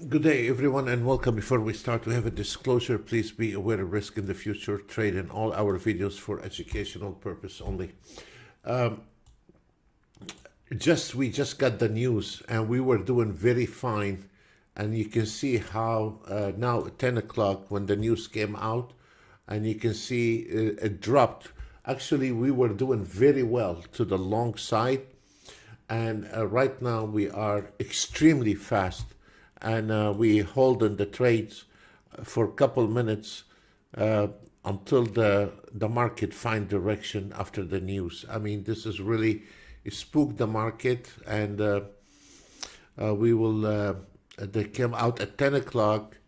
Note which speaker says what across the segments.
Speaker 1: Good day, everyone, and welcome. Before we start, we have a disclosure. Please be aware of risk in the future. Trade in all our videos for educational purpose only. We just got the news, and we were doing very fine. And you can see how now at 10 o'clock when the news came out, and you can see it dropped. Actually, we were doing very well to the long side, and right now we are extremely fast, and we hold in the trades for a couple minutes until the market find direction after the news. I mean, this is really it spooked the market, and we will. They came out at 10 o'clock,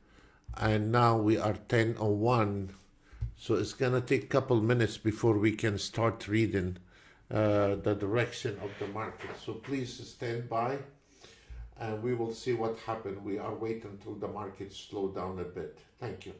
Speaker 1: and now we are 10:01. So it's gonna take a couple minutes before we can start reading the direction of the market. So please stand by, and we will see what happened. We are waiting until the market slow down a bit. Thank you.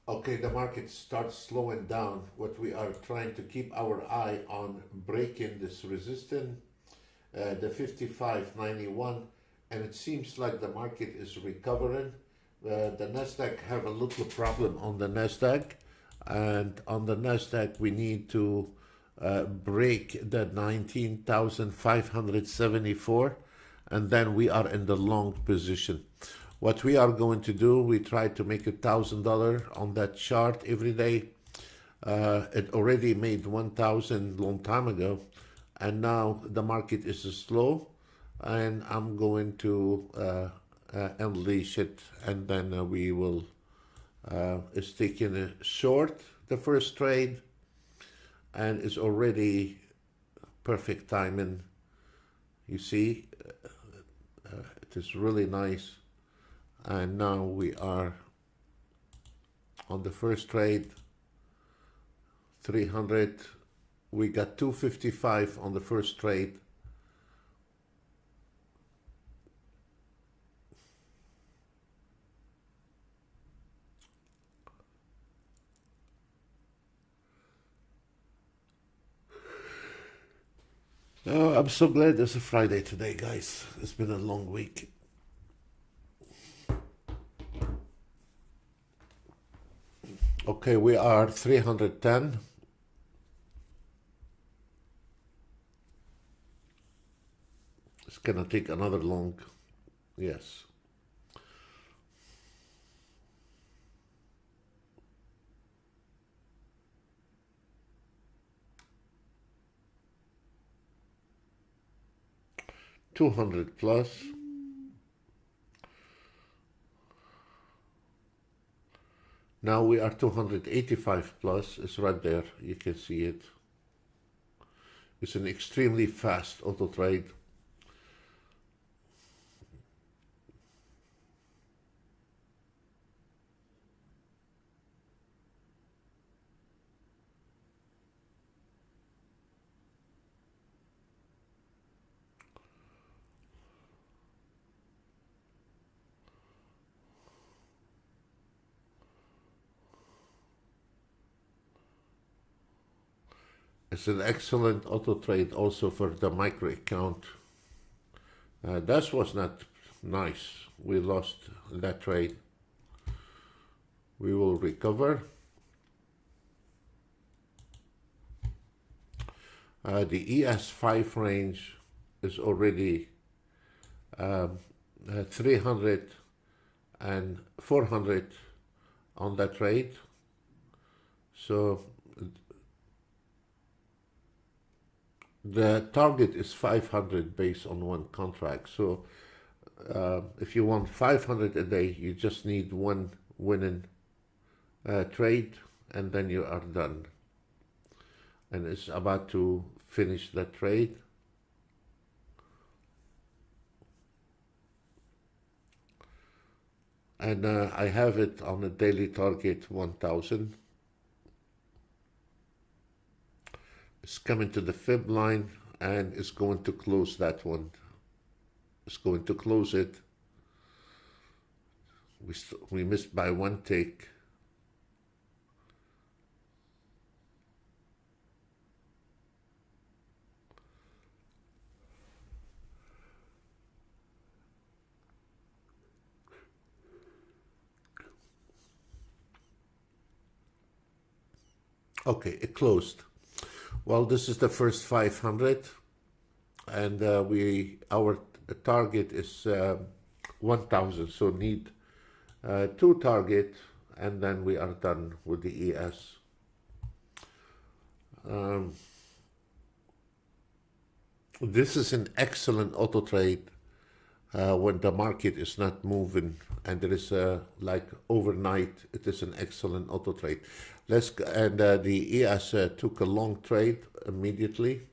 Speaker 1: Okay, the market starts slowing down. What we are trying to keep our eye on breaking this resistance, the 55.91, and it seems like the market is recovering. The Nasdaq have a little problem on the Nasdaq, and on the Nasdaq we need to break the 19,574, and then we are in the long position. What we are going to do, we try to make $1,000 on that chart every day. It already made 1,000 long time ago, and now the market is slow, and I'm going to unleash it, and then we will is taking a short the first trade, and is already perfect timing. You see, it is really nice. And now we are on the first trade, 300. We got 255 on the first trade. Oh, I'm so glad it's a Friday today, guys. It's been a long week. Okay, we are 310. It's gonna take another long, yes. $200 plus. Now we are 285 plus. It's right there. You can see it. It's an extremely fast auto trade. It's an excellent auto trade also for the micro account. That was not nice. We lost that trade. We will recover. The ES5 range is already 300 and 400 on that trade. So the target is 500 based on one contract. So if you want 500 a day, you just need one winning trade, and then you are done. And it's about to finish that trade. And I have it on a daily target 1000. It's coming to the fib line and it's going to close that one. It's going to close it. We missed by one tick. Okay, it closed. Well, this is the first 500, and our target is 1000. So need two target, and then we are done with the ES. This is an excellent auto trade when the market is not moving and there is like overnight. It is an excellent auto trade. The ES took a long trade immediately,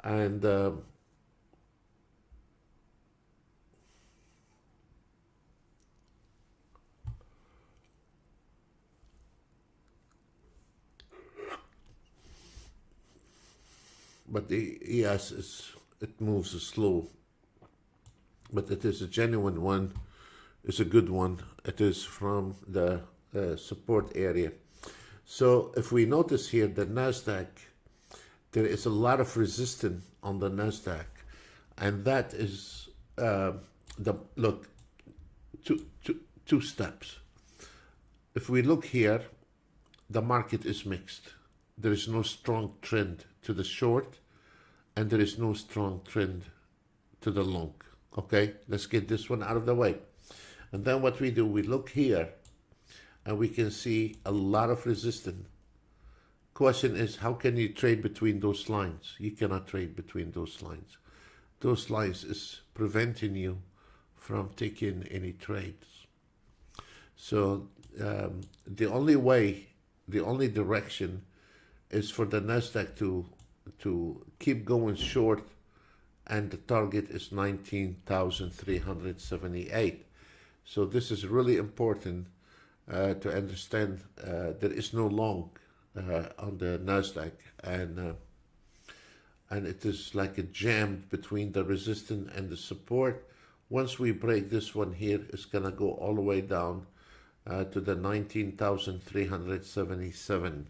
Speaker 1: and but the ES it moves slow, but it is a genuine one. It's a good one. It is from the support area. So if we notice here, the Nasdaq, there is a lot of resistance on the Nasdaq, and that is look, two steps. If we look here, the market is mixed. There is no strong trend to the short, and there is no strong trend to the long. Okay, let's get this one out of the way. And then what we do, we look here, and we can see a lot of resistance. Question is, how can you trade between those lines? You cannot trade between those lines. Those lines is preventing you from taking any trades. So the only way, the only direction is for the Nasdaq to to keep going short, and the target is 19,378. So this is really important to understand. There is no long on the Nasdaq, and it is like a jam between the resistance and the support. Once we break this one here, it's gonna go all the way down to the 19,377.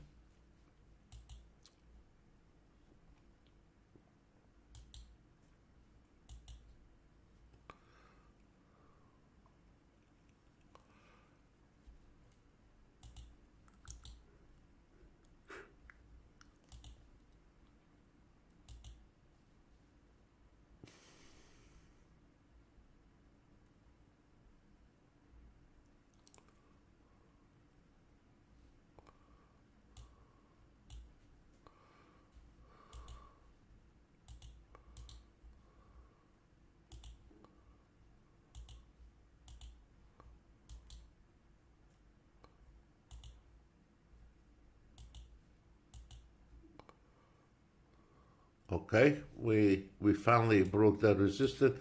Speaker 1: Okay, we finally broke that resistance,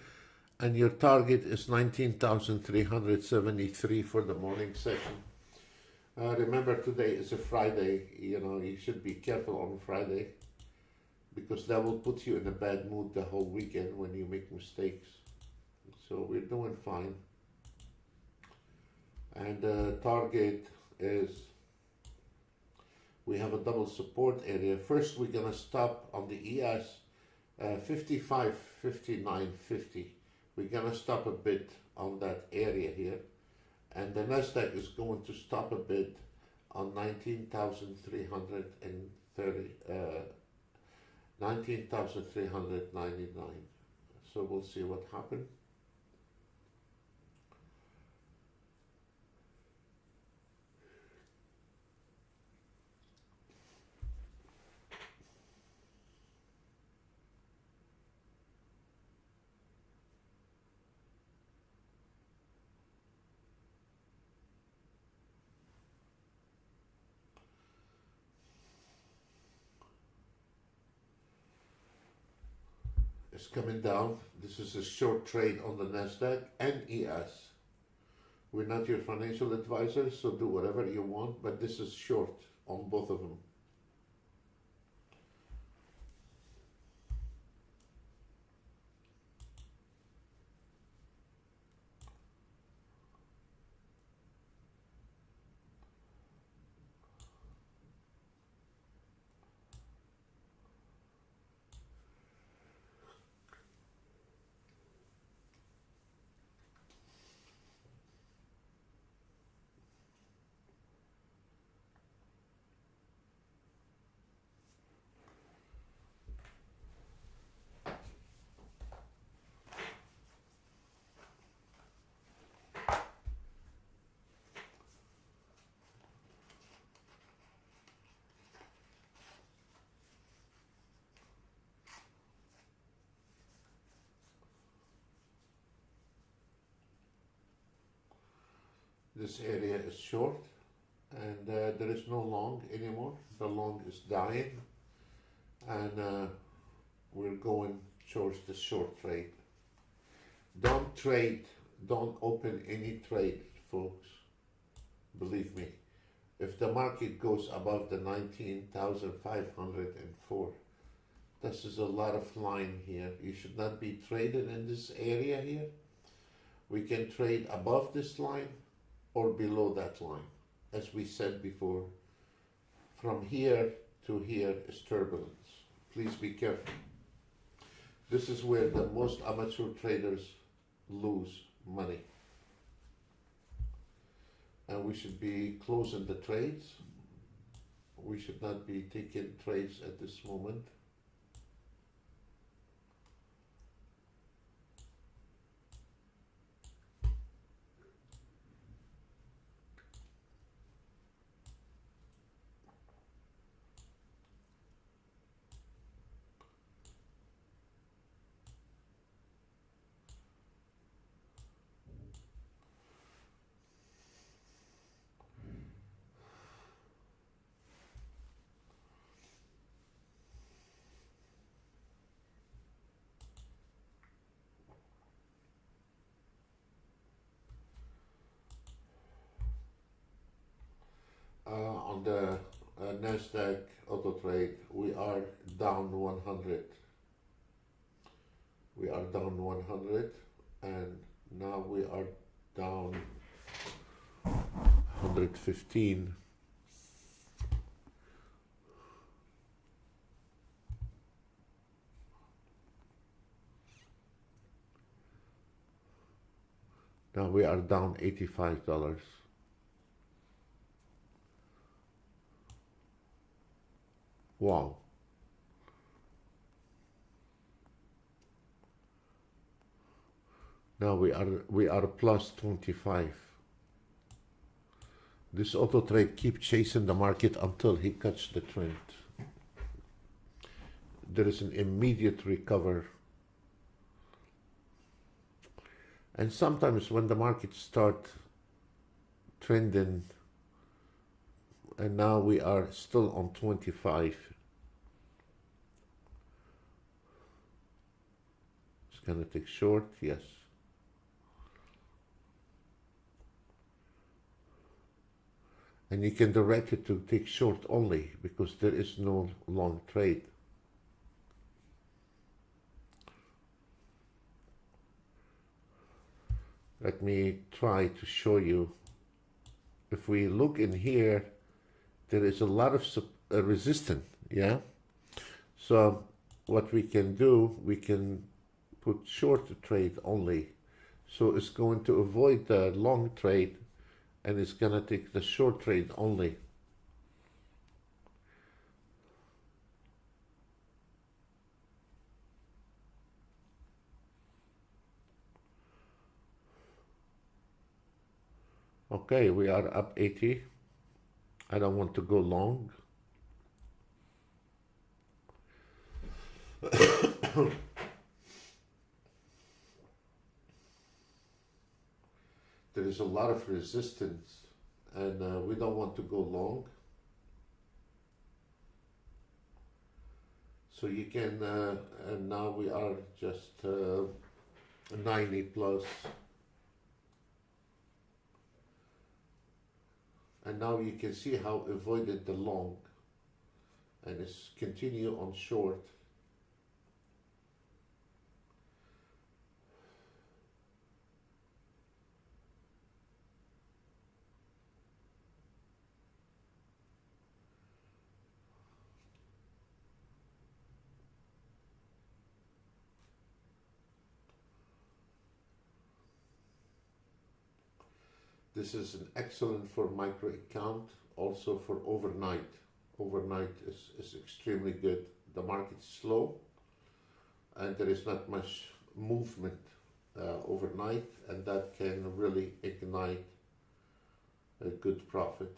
Speaker 1: and your target is 19,373 for the morning session. Remember, today is a Friday. You should be careful on Friday, because that will put you in a bad mood the whole weekend when you make mistakes. So we're doing fine. And the target is, we have a double support area. First, we're gonna stop on the ES 55, 59, 50. We're gonna stop a bit on that area here. And the Nasdaq is going to stop a bit on 19,330, 19,399. So we'll see what happens. It's coming down. This is a short trade on the Nasdaq and ES. We're not your financial advisors, so do whatever you want, but this is short on both of them. This area is short, and there is no long anymore. The long is dying, and we're going towards the short trade. Don't open any trade, folks. Believe me, if the market goes above the 19,504, this is a lot of line here. You should not be traded in this area here. We can trade above this line or below that line. As we said before, from here to here is turbulence. Please be careful. This is where the most amateur traders lose money. And we should be closing the trades. We should not be taking trades at this moment. on the NASDAQ Autotrade, we are down 100. We are down 100, and now we are down 115. Now we are down $85. Wow. Now we are plus 25. This auto trade keeps chasing the market until he cuts the trend. There is an immediate recover. And sometimes when the markets start trending, and now we are still on 25. It's gonna take short, yes. And you can direct it to take short only because there is no long trade. Let me try to show you. If we look in here, there is a lot of resistance, yeah? So what we can do, we can put short trade only. So it's going to avoid the long trade, and it's going to take the short trade only. Okay, we are up 80. I don't want to go long. There is a lot of resistance, and we don't want to go long. So you can, and now we are just 90 plus. And now you can see how avoided the long, and it's continue on short. This is an excellent for micro account, also for overnight. Overnight is extremely good. The market is slow, and there is not much movement overnight, and that can really ignite a good profit.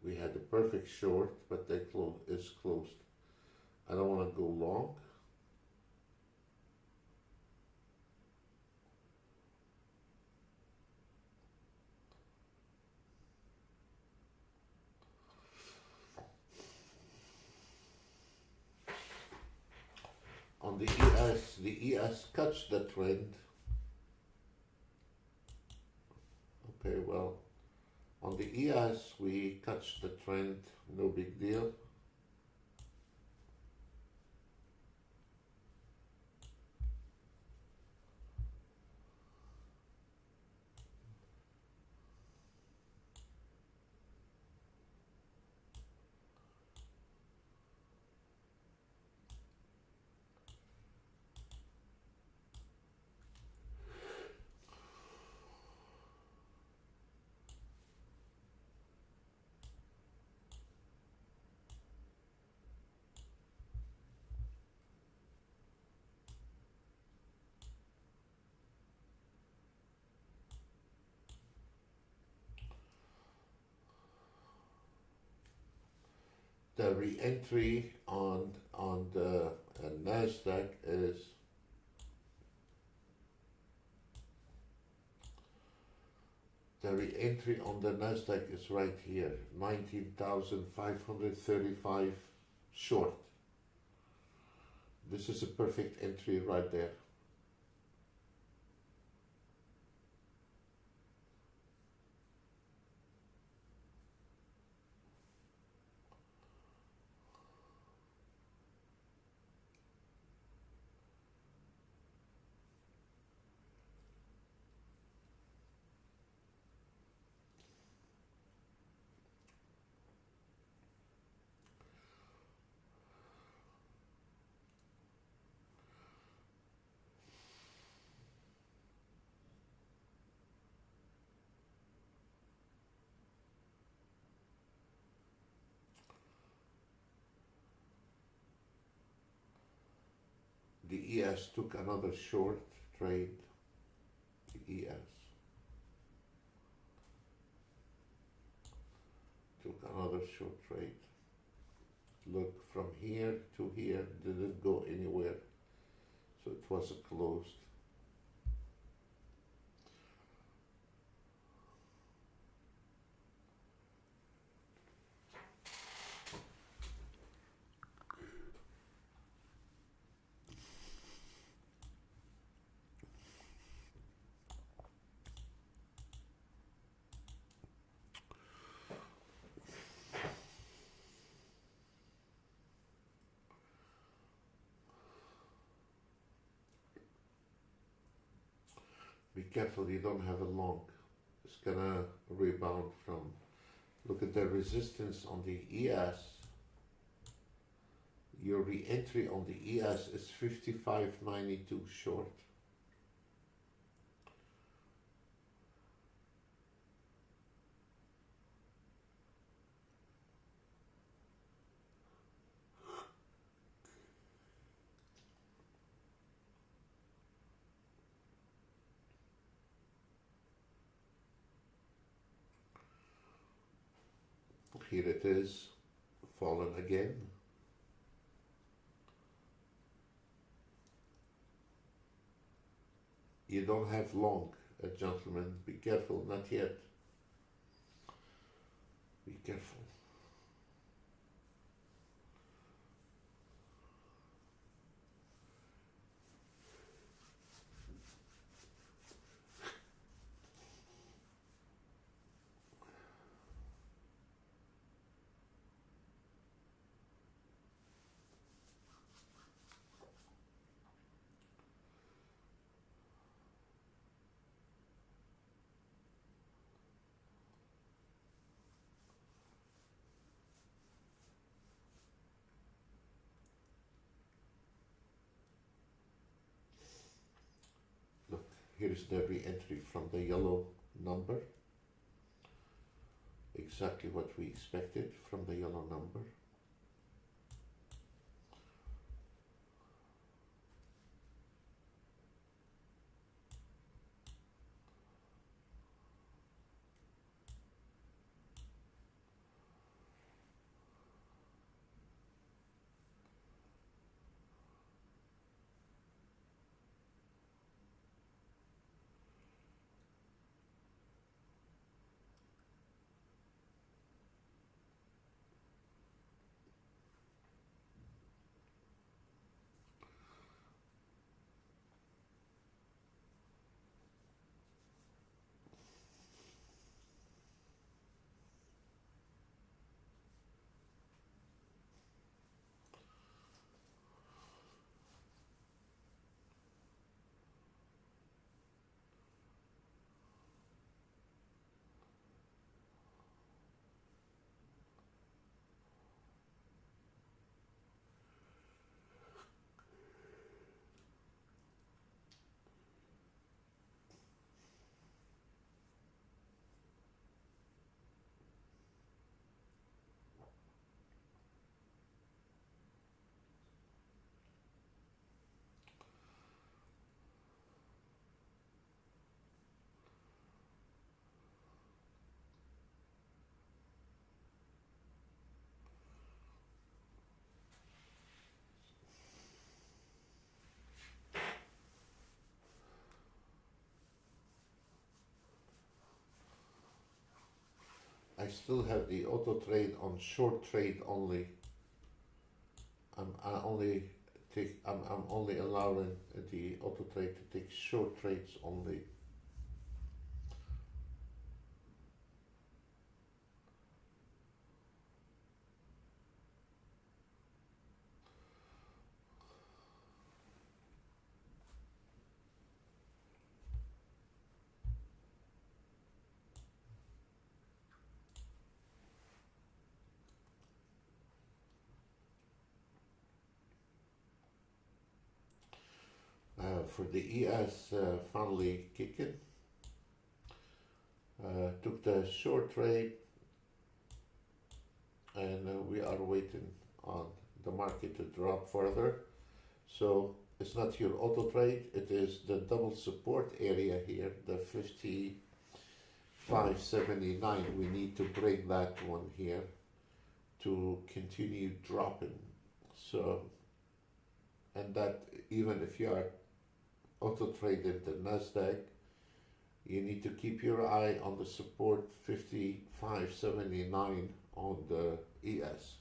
Speaker 1: We had a perfect short, but they is closed. I don't want to go long. On the ES cuts the trend. Okay, well, on the ES we catch the trend, no big deal. The re-entry on the NASDAQ is The re-entry on the Nasdaq is right here, 19,535 short. This is a perfect entry right there. The ES took another short trade. The ES took another short trade. Look, from here to here, didn't go anywhere, so it was closed. Be careful you don't have a long. It's gonna rebound from, look at the resistance on the ES. Your re-entry on the ES is 55.92 short. Here it is, fallen again. You don't have long, gentlemen. Be careful, not yet. Be careful. Here's the re-entry from the yellow number. Exactly what we expected from the yellow number. I still have the auto trade on short trade only. I'm only allowing the auto trade to take short trades only. For the ES finally kicking, took the short trade, and we are waiting on the market to drop further. So it's not your auto trade, it is the double support area here, the 55.79. We need to break that one here to continue dropping. So, and that even if you are auto traded the Nasdaq, you need to keep your eye on the support 55.79 on the ES.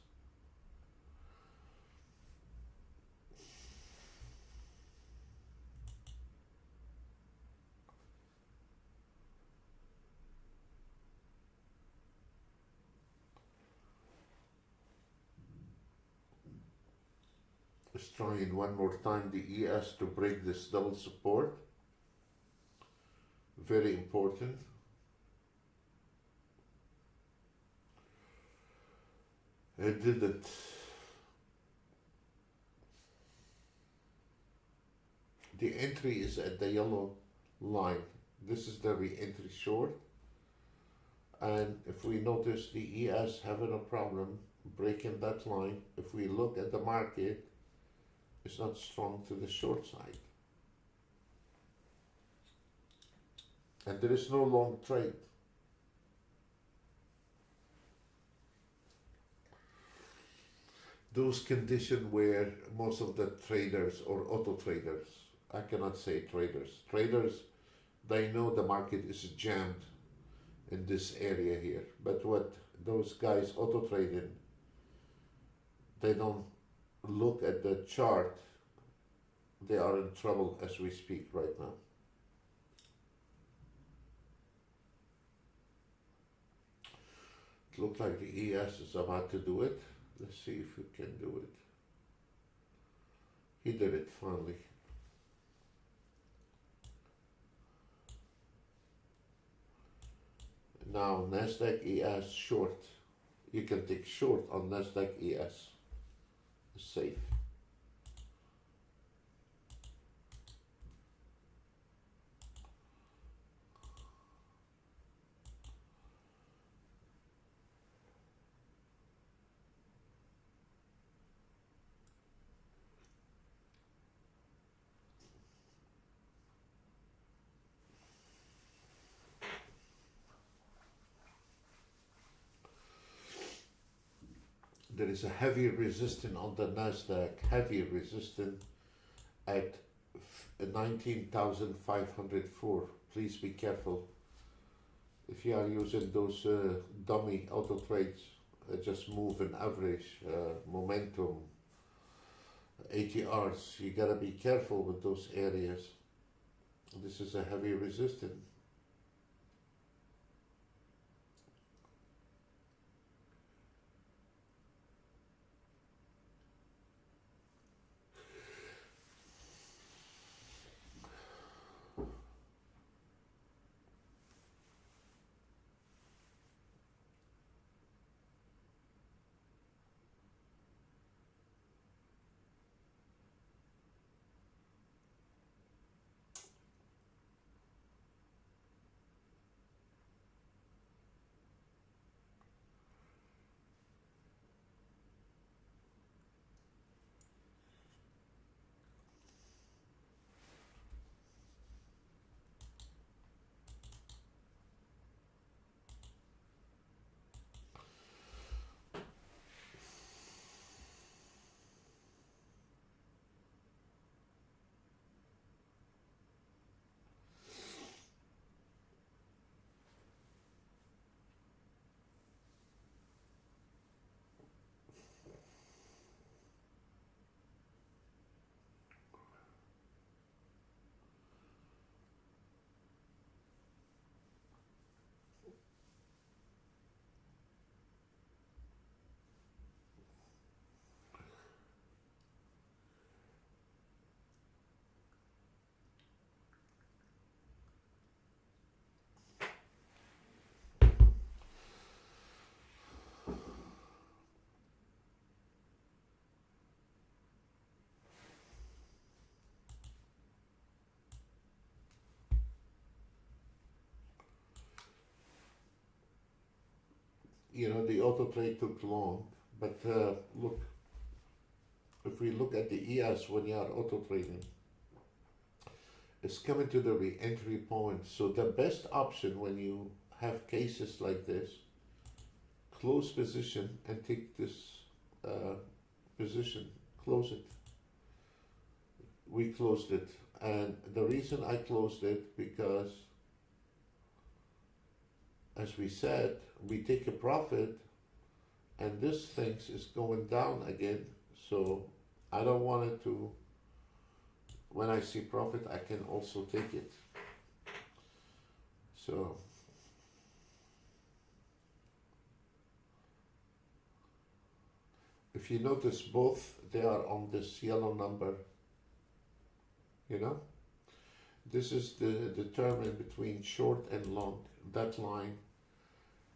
Speaker 1: Let's try in one more time the ES to break this double support. Very important. It didn't. The entry is at the yellow line. This is the re-entry short. And if we notice the ES having a problem breaking that line, if we look at the market, it's not strong to the short side. And there is no long trade. Those conditions where most of the traders or auto traders, I cannot say traders, they know the market is jammed in this area here. But what those guys auto trading, they don't look at the chart. They are in trouble as we speak right now. It looks like the ES is about to do it. Let's see if we can do it. He did it finally. Now Nasdaq ES short. You can take short on Nasdaq ES. It's safe. There is a heavy resistance on the Nasdaq, heavy resistance at 19,504. Please be careful. If you are using those dummy auto trades, just move an average, momentum, ATRs, you gotta be careful with those areas. This is a heavy resistance. the auto trade took long, but look, if we look at the ES when you are auto trading, it's coming to the re-entry point. So the best option when you have cases like this, close position and take this position, close it. We closed it, and the reason I closed it because, as we said, we take a profit, and this thing is going down again. So I don't want it to. When I see profit, I can also take it. So if you notice, both they are on this yellow number. This is the term in between short and long. That line,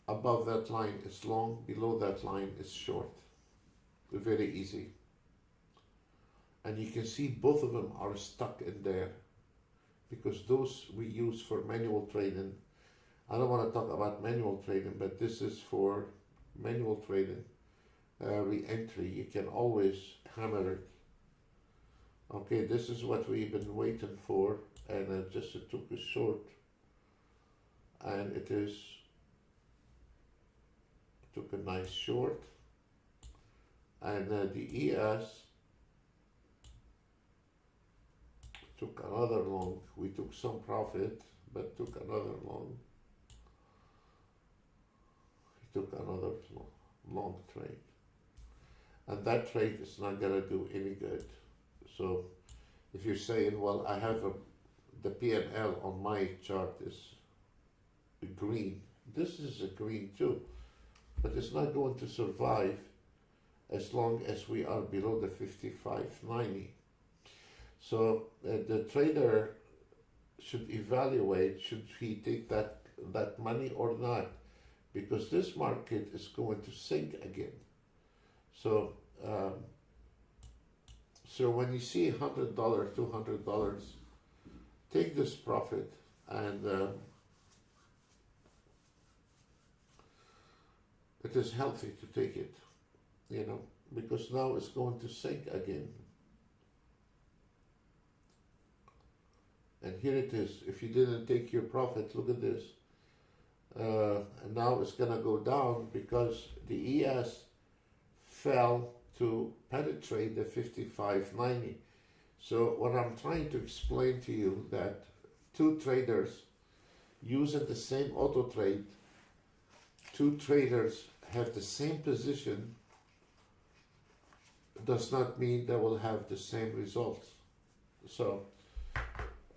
Speaker 1: above that line is long, below that line is short. Very easy. And you can see both of them are stuck in there, because those we use for manual trading. I don't want to talk about manual trading, but this is for manual trading, re-entry. You can always hammer it. Okay, this is what we've been waiting for, and it took a short, and it took a nice short, and the ES took another long. We took some profit, but took another long. He took another long trade, and that trade is not gonna do any good. So if you're saying, well, I have the P&L on my chart is green, this is a green too, but it's not going to survive as long as we are below the 55.90. So the trader should evaluate, should he take that money or not, because this market is going to sink again. So so when you see $100, $200, take this profit, and it is healthy to take it, because now it's going to sink again. And here it is. If you didn't take your profit, look at this. And now it's going to go down because the ES fell to penetrate the 55.90. So what I'm trying to explain to you, that two traders using the same auto trade, two traders have the same position, does not mean they will have the same results. So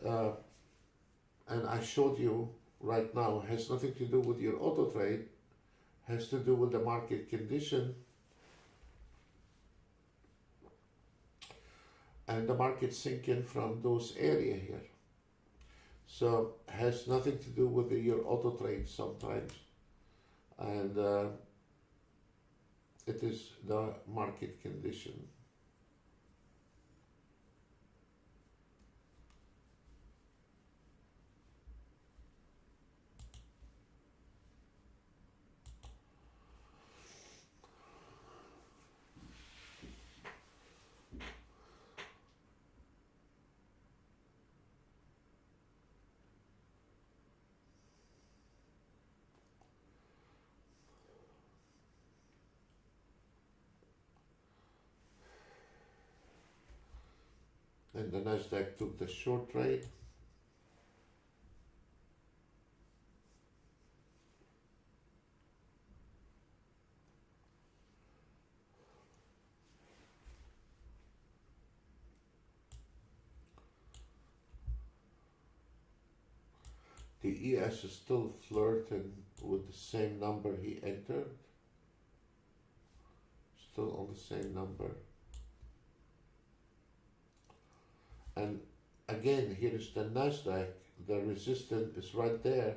Speaker 1: and I showed you right now, has nothing to do with your auto trade, has to do with the market condition, and the market sinking from those area here. So has nothing to do with your auto trade sometimes, and it is the market condition. And the Nasdaq took the short trade. The ES is still flirting with the same number he entered. Still on the same number. And again, here is the Nasdaq. The resistance is right there.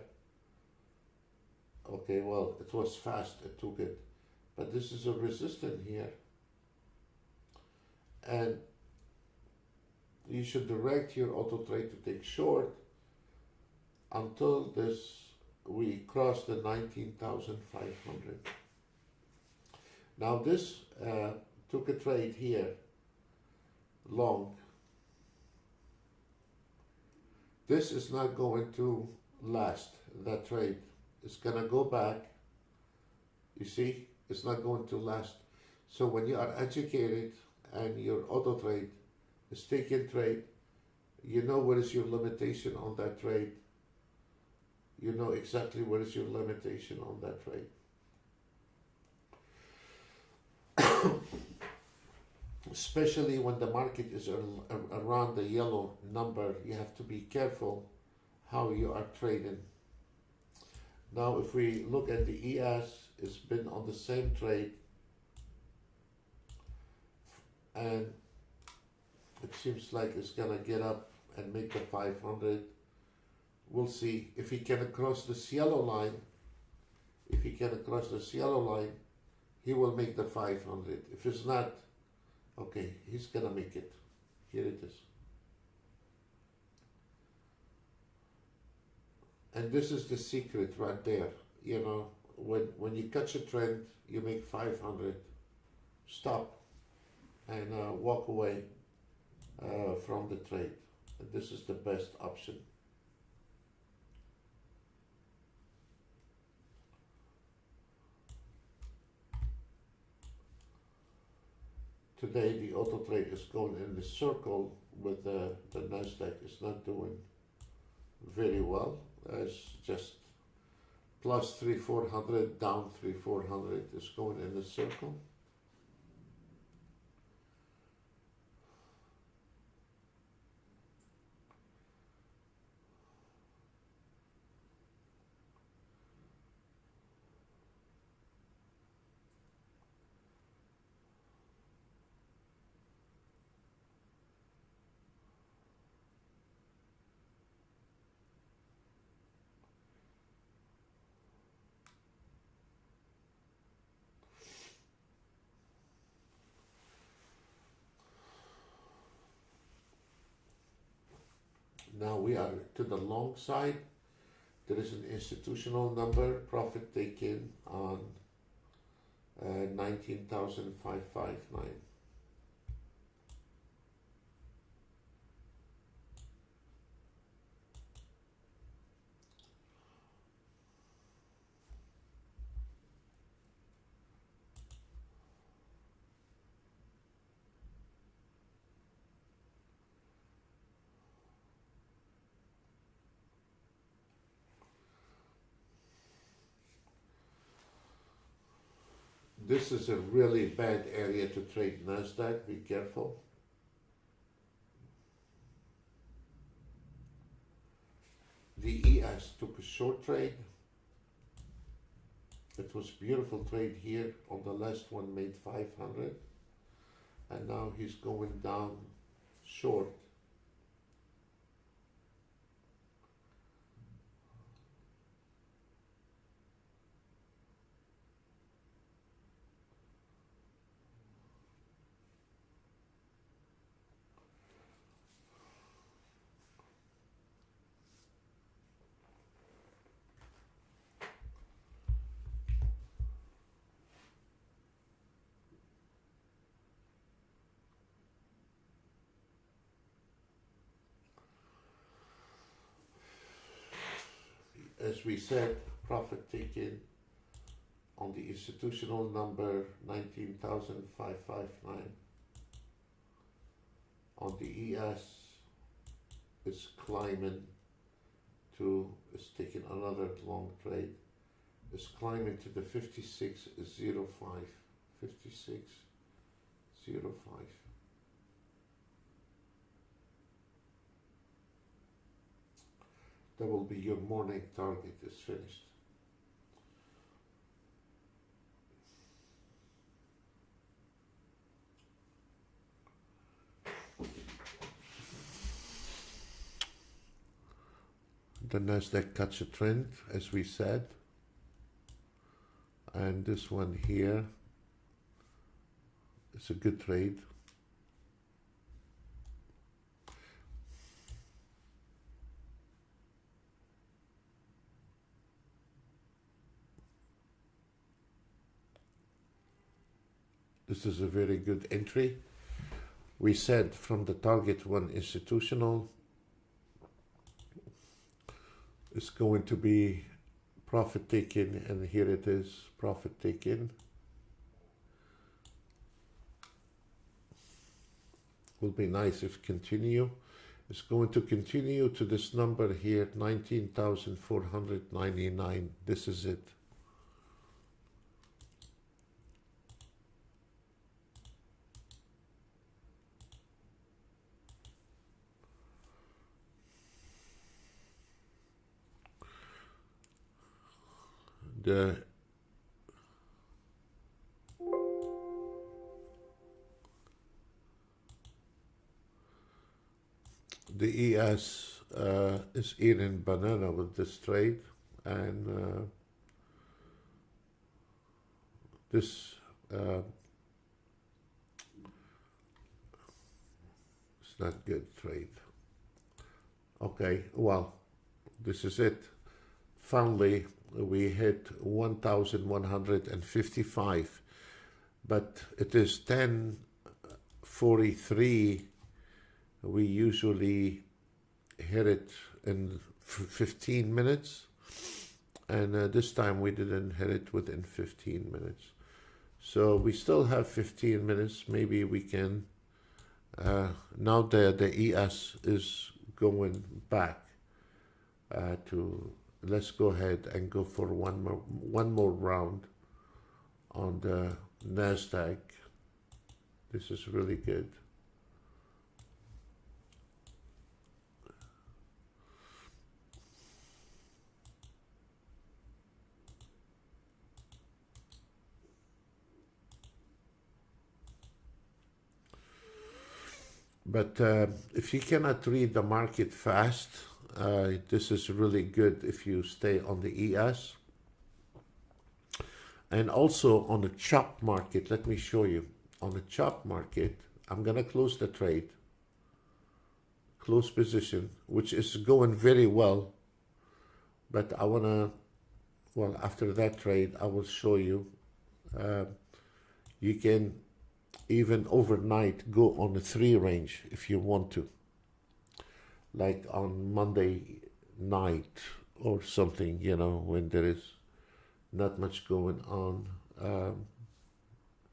Speaker 1: Okay, well, it was fast, it took it. But this is a resistance here. And you should direct your auto trade to take short until we cross the 19,500. Now this took a trade here, long. This is not going to last, that trade. It's gonna go back. You see, it's not going to last. So when you are educated and your auto trade is taking trade, you know what is your limitation on that trade. You know exactly what is your limitation on that trade. Especially when the market is around the yellow number, you have to be careful how you are trading. Now if we look at the ES, it's been on the same trade, and it seems like it's gonna get up and make the 500. We'll see if he can cross this yellow line. If he can cross this yellow line, he will make the 500. If it's not, okay, he's gonna make it. Here it is. And this is the secret right there. You know, when you catch a trend, you make 500. Stop and walk away from the trade. And this is the best option. Today the auto trade is going in the circle with the Nasdaq. Is not doing very well. It's just plus 3,400, down 3,400. Is going in the circle. Now we are to the long side. There is an institutional number, profit taken on 19,559. This is a really bad area to trade Nasdaq. Be careful. The ES took a short trade. It was beautiful trade here. On the last one made 500. And now he's going down short. As we said, profit taken on the institutional number 19,559. On the ES, it's climbing to, it's taking another long trade. It's climbing to the 56.05. 56.05. That will be your morning target is finished. The Nasdaq cuts a trend, as we said. And this one here is a good trade. This is a very good entry. We said from the target one institutional, it's going to be profit taking, and here it is, profit taking. Will be nice if continue. It's going to continue to this number here, 19,499. This is it. The ES is eating banana with this trade, and this is not good trade. Okay, well, this is it. Finally, we hit 1,155, but it is 10:43. We usually hit it in 15 minutes, and this time we didn't hit it within 15 minutes. So we still have 15 minutes. Maybe we can, now the ES is going back to, let's go ahead and go for one more round on the NASDAQ. This is really good. But if you cannot read the market fast, this is really good if you stay on the ES. And also on the chop market, let me show you. On the chop market, I'm going to close the trade. Close position, which is going very well. But I want to, well, after that trade, I will show you. You can even overnight go on the 3 range if you want to, like on Monday night or something, you know, when there is not much going on.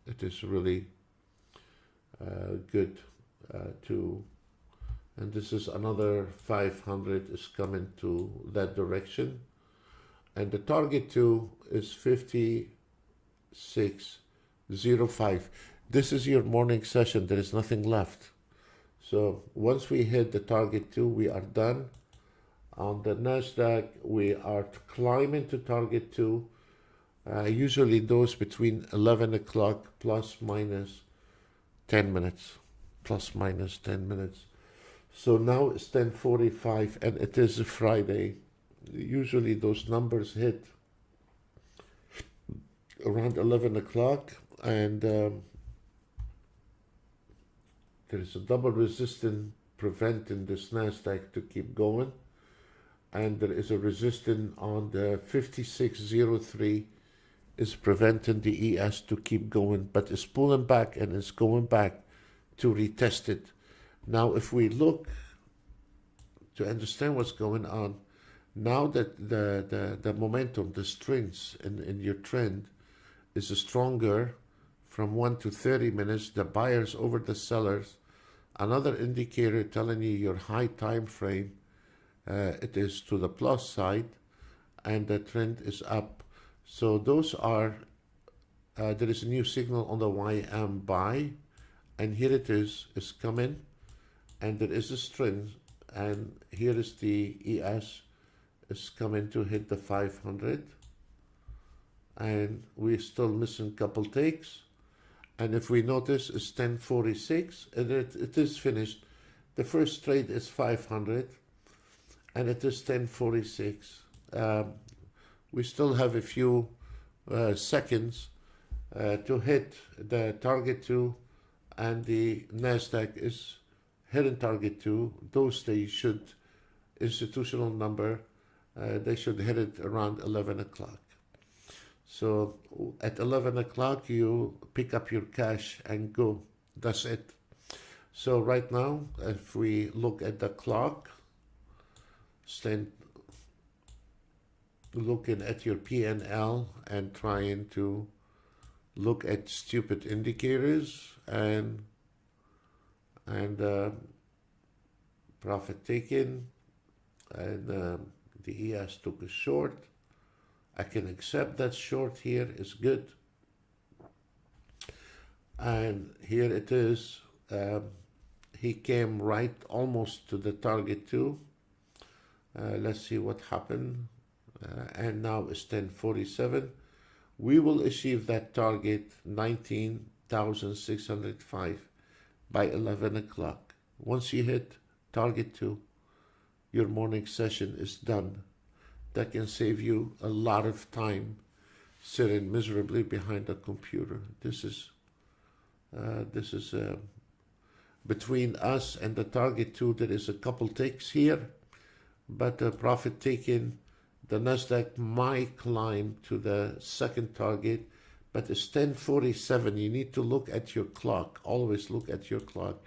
Speaker 1: It is really good to, and this is another 500 is coming to that direction, and the target 2 is 56.05. This is your morning session. There is nothing left. So once we hit the target 2, we are done. On the NASDAQ, we are climbing to target 2. Usually those between 11 o'clock plus minus 10 minutes. Plus minus 10 minutes. So now it's 10:45 and it is a Friday. Usually those numbers hit around 11 o'clock, and there is a double resistance preventing this NASDAQ to keep going, and there is a resistance on the 56.03 is preventing the ES to keep going, but it's pulling back and it's going back to retest it. Now if we look to understand what's going on, now that the momentum, the strength in your trend is stronger from 1 to 30 minutes, the buyers over the sellers, another indicator telling you your high time frame, it is to the plus side, and the trend is up. So those are, there is a new signal on the YM buy, and here it is coming, and there is a strength, and here is the ES is coming to hit the 500, and we're still missing a couple takes. And if we notice, it's 10:46, and it is finished. The first trade is 500, and it is 10:46. We still have a few seconds to hit the target 2, and the NASDAQ is hitting target 2. Those they should, institutional number, they should hit it around 11 o'clock. So at 11 o'clock, you pick up your cash and go. That's it. So right now, if we look at the clock, stand looking at your P&L and trying to look at stupid indicators and profit taken, and the ES took a short. I can accept that short here is good. And here it is. He came right almost to the target too. Let's see what happened. And now it's 10:47. We will achieve that target 19,605 by 11 o'clock. Once you hit target 2, your morning session is done. That can save you a lot of time sitting miserably behind a computer. This is between us and the target 2, there is a couple ticks here, but profit taken. The Nasdaq might climb to the second target, but it's 10:47. You need to look at your clock. Always look at your clock.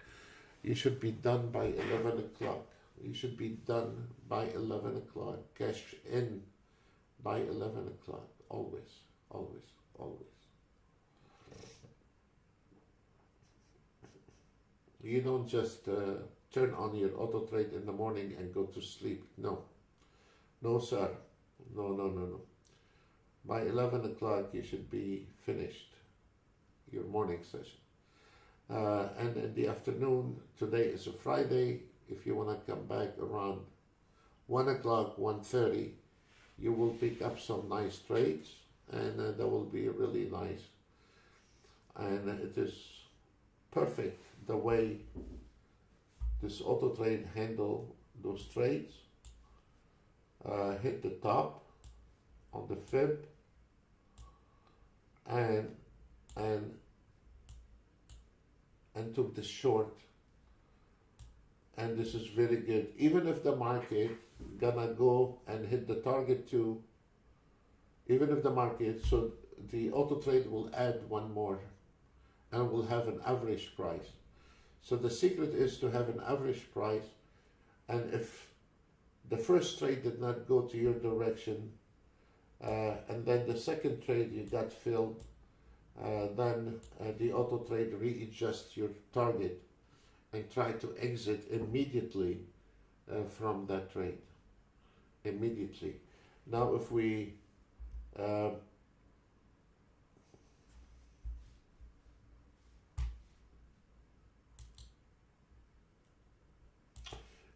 Speaker 1: You should be done by 11 o'clock. You should be done by 11 o'clock. Cash in by 11 o'clock. Always, always, always. You don't just turn on your auto trade in the morning and go to sleep. No. No, sir. No, no, no, no. By 11 o'clock, you should be finished your morning session. And in the afternoon, today is a Friday. If you want to come back around 1 o'clock, 1:30, you will pick up some nice trades, and that will be really nice. And it is perfect the way this auto trade handle those trades. Hit the top on the fib and took the short, and this is very good. Even if the market gonna go and hit the target 2, even if the market, so the auto trade will add one more and will have an average price. So the secret is to have an average price, and if the first trade did not go to your direction, and then the second trade you got filled, then the auto trade readjusts your target and try to exit immediately from that trade. Immediately. Now if we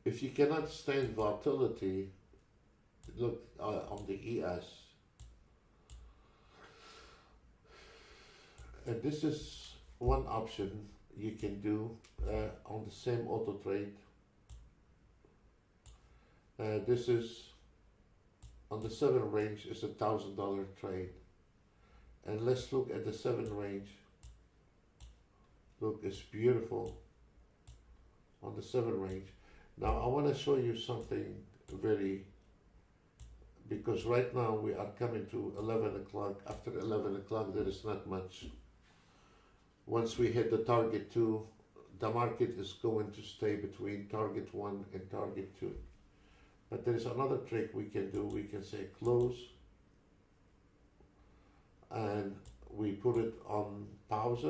Speaker 1: if you cannot stand volatility, look on the ES. And this is one option you can do on the same auto trade. This is on the 7 range is $1,000 trade. And let's look at the 7 range. Look, it's beautiful on the 7 range. Now I want to show you something because right now we are coming to 11 o'clock. After 11 o'clock there is not much. Once we hit the target 2, the market is going to stay between target 1 and target 2. But there is another trick we can do. We can say close, and we put it on pause,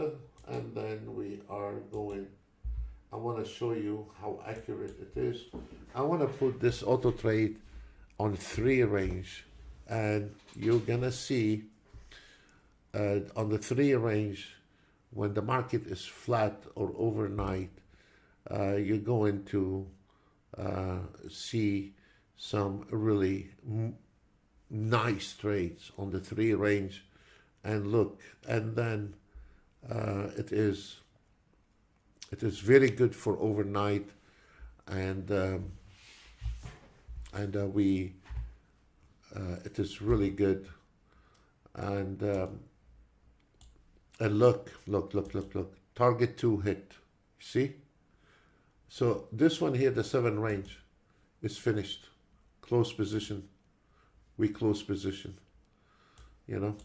Speaker 1: and then we are going. I want to show you how accurate it is. I want to put this auto trade on 3 range, and you're gonna see on the 3 range, when the market is flat or overnight, you're going to see some really nice trades on the 3 range. And look, and then it is very good for overnight, and it is really good. And look, target 2 hit. See? So this one here, the 7 range, is finished. Close position. We close position. You know,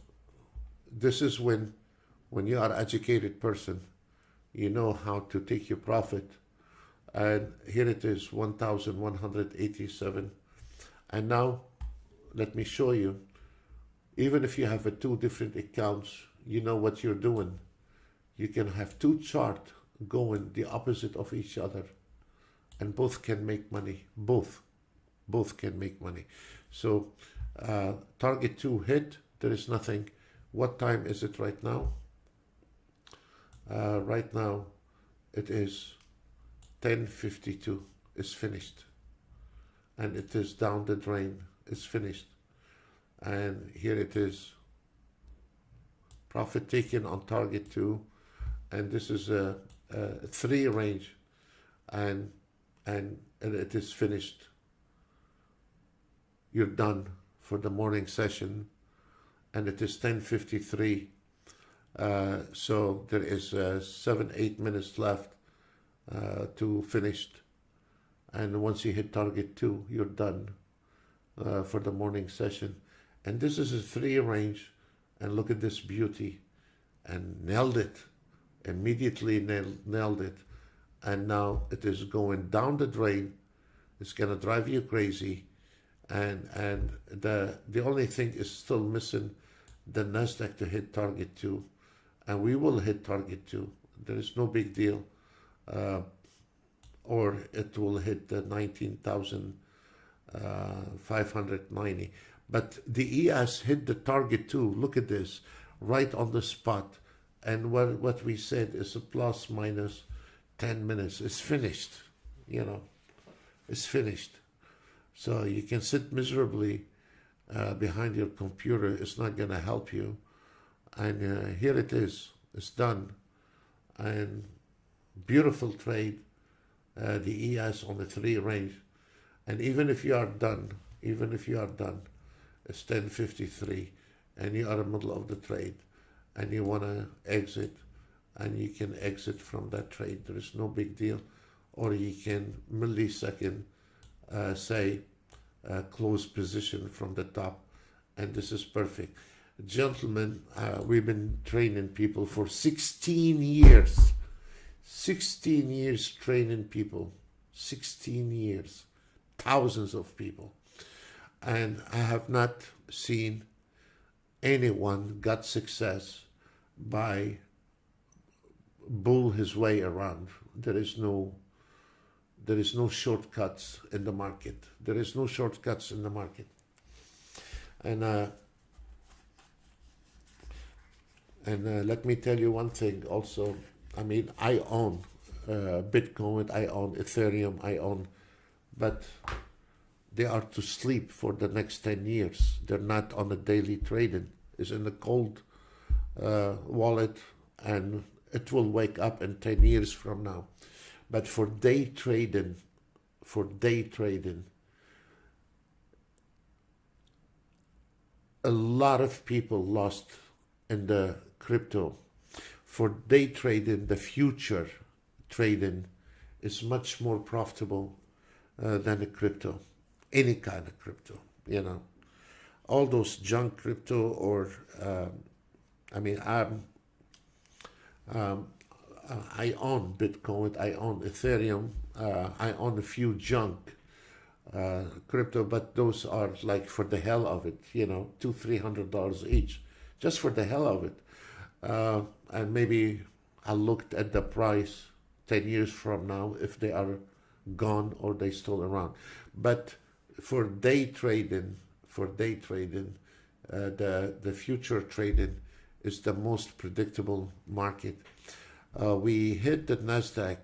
Speaker 1: this is when you are an educated person, you know how to take your profit. And here it is, 1,187. And now let me show you, even if you have two different accounts, you know what you're doing. You can have two charts going the opposite of each other, and both can make money. Both can make money. So target 2 hit, there is nothing. What time is it right now? Right now it is 10:52. It's finished, and it is down the drain. It's finished. And here it is, profit taken on target 2, and this is a 3 range, and it is finished. You're done for the morning session, and it is 10:53. So there is 7-8 minutes left to finished, and once you hit target 2, you're done for the morning session. And this is a 3 range, and look at this beauty, and nailed it, immediately nailed it. And now it is going down the drain. It's gonna drive you crazy, and the only thing is still missing, the Nasdaq to hit target 2, and we will hit target 2. There is no big deal, or it will hit the 19,590. But the ES hit the target 2. Look at this, right on the spot. And what we said is a plus minus 10 minutes. It's finished, you know, it's finished. So you can sit miserably behind your computer. It's not going to help you. And here it is. It's done. And beautiful trade. The ES on the 3 range. And even if you are done, it's 10:53, and you are in the middle of the trade, and you want to exit, and you can exit from that trade. There is no big deal. Or you can millisecond say close position from the top, and this is perfect. Gentlemen, we've been training people for 16 years. 16 years training people. 16 years. Thousands of people. And I have not seen anyone got success by bull his way around. There is no shortcuts in the market. There is no shortcuts in the market. And let me tell you one thing also. I mean, I own Bitcoin, I own Ethereum, but they are to sleep for the next 10 years. They're not on a daily trading. It's in a cold wallet, and it will wake up in 10 years from now. But for day trading, a lot of people lost in the crypto. For day trading, the future trading is much more profitable than the crypto. Any kind of crypto, you know. All those junk crypto, or I mean, I own Bitcoin, I own Ethereum, I own a few junk crypto, but those are like for the hell of it, you know, $200-300 each, just for the hell of it. And maybe I looked at the price 10 years from now if they are gone or they still around. But for day trading, the future trading is the most predictable market. We hit the Nasdaq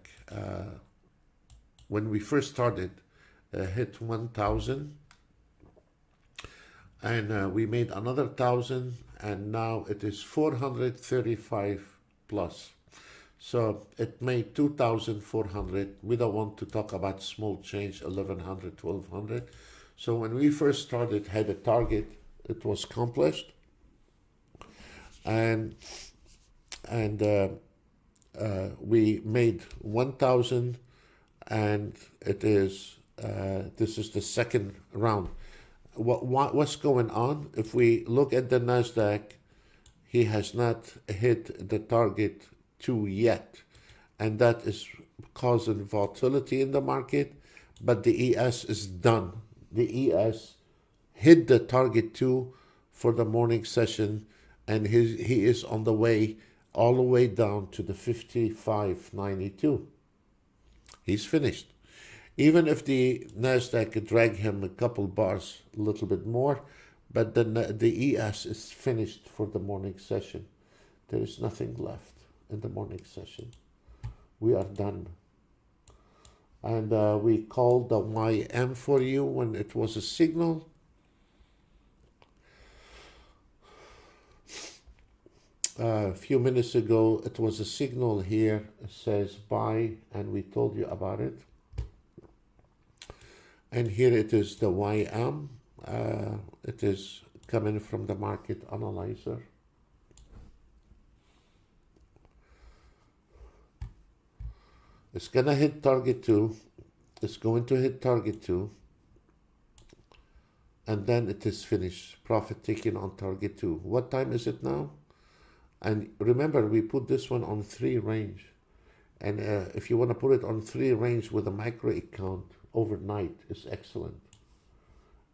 Speaker 1: when we first started, hit 1,000, and we made another 1,000, and now it is 435 plus. So it made 2,400. We don't want to talk about small change, 1,100, 1,200. So when we first started, had a target, it was accomplished, and we made 1,000, and it is this is the second round. What's going on? If we look at the Nasdaq, he has not hit the target 2 yet, and that is causing volatility in the market. But the ES is done. The ES hit the target 2 for the morning session, and he is on the way all the way down to the 55.92. He's finished. Even if the Nasdaq could drag him a couple bars, a little bit more, but the ES is finished for the morning session. There is nothing left in the morning session. We are done. And we called the YM for you when it was a signal. A few minutes ago, it was a signal here. It says buy, and we told you about it. And here it is, the YM. It is coming from the market analyzer. It's going to hit target 2. It's going to hit target 2. And then it is finished. Profit taken on target 2. What time is it now? And remember, we put this one on 3 range. And if you want to put it on 3 range with a micro account overnight, is excellent.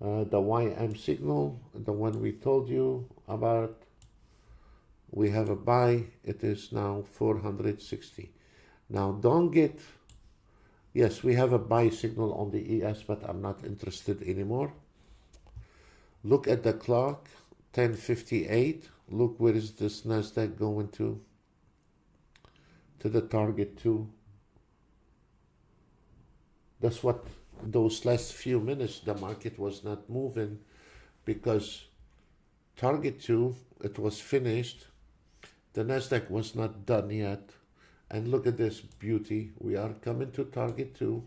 Speaker 1: The YM signal, the one we told you about, we have a buy. It is now 460. Now don't get, yes, we have a buy signal on the ES, but I'm not interested anymore. Look at the clock, 10:58. Look, where is this Nasdaq going to? To the target 2. That's what those last few minutes the market was not moving, because target 2, it was finished. The Nasdaq was not done yet. And look at this beauty. We are coming to target 2.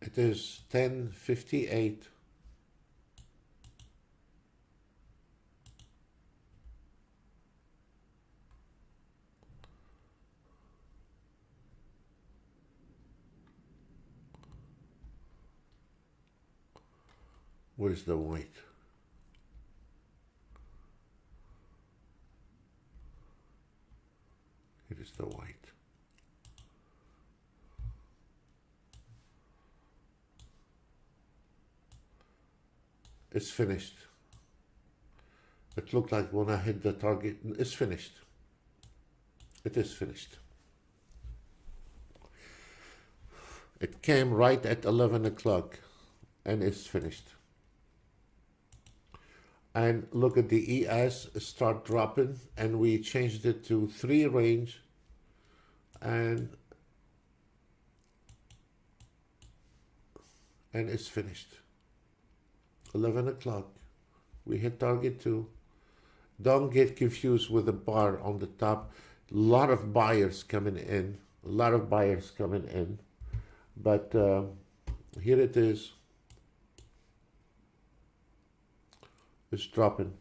Speaker 1: It is 10:58. Where's the white? It is the white. It's finished. It looked like when I hit the target, it's finished. It is finished. It came right at 11 o'clock and it's finished. And look at the ES start dropping, and we changed it to 3 range, and it's finished. 11 o'clock. We hit target 2. Don't get confused with the bar on the top. A lot of buyers coming in. A lot of buyers coming in. But here it is. It's dropping.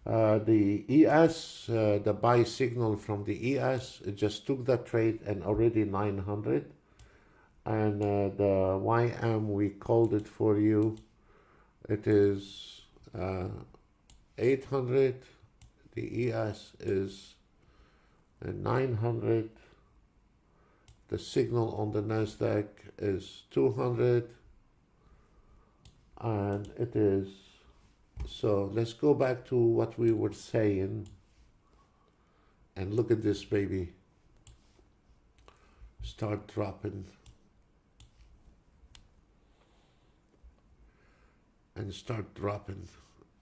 Speaker 1: The ES, the buy signal from the ES, it just took that trade and already 900. And the YM, we called it for you. It is 800. The ES is 900. The signal on the Nasdaq is 200. And it is, so let's go back to what we were saying. And look at this baby. Start dropping. And start dropping,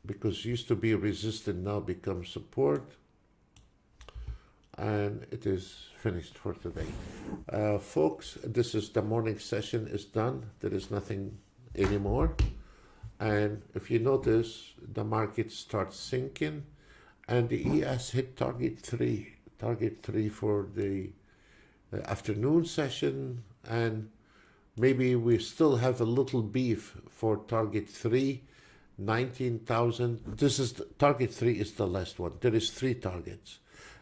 Speaker 1: because used to be resistant, now becomes support, and it is finished for today. Folks, this is the morning session is done. There is nothing anymore. And if you notice, the market starts sinking, and the ES hit target 3 for the afternoon session, and maybe we still have a little beef for target 3, 19,000. This is target 3 is the last one. There is 3 targets.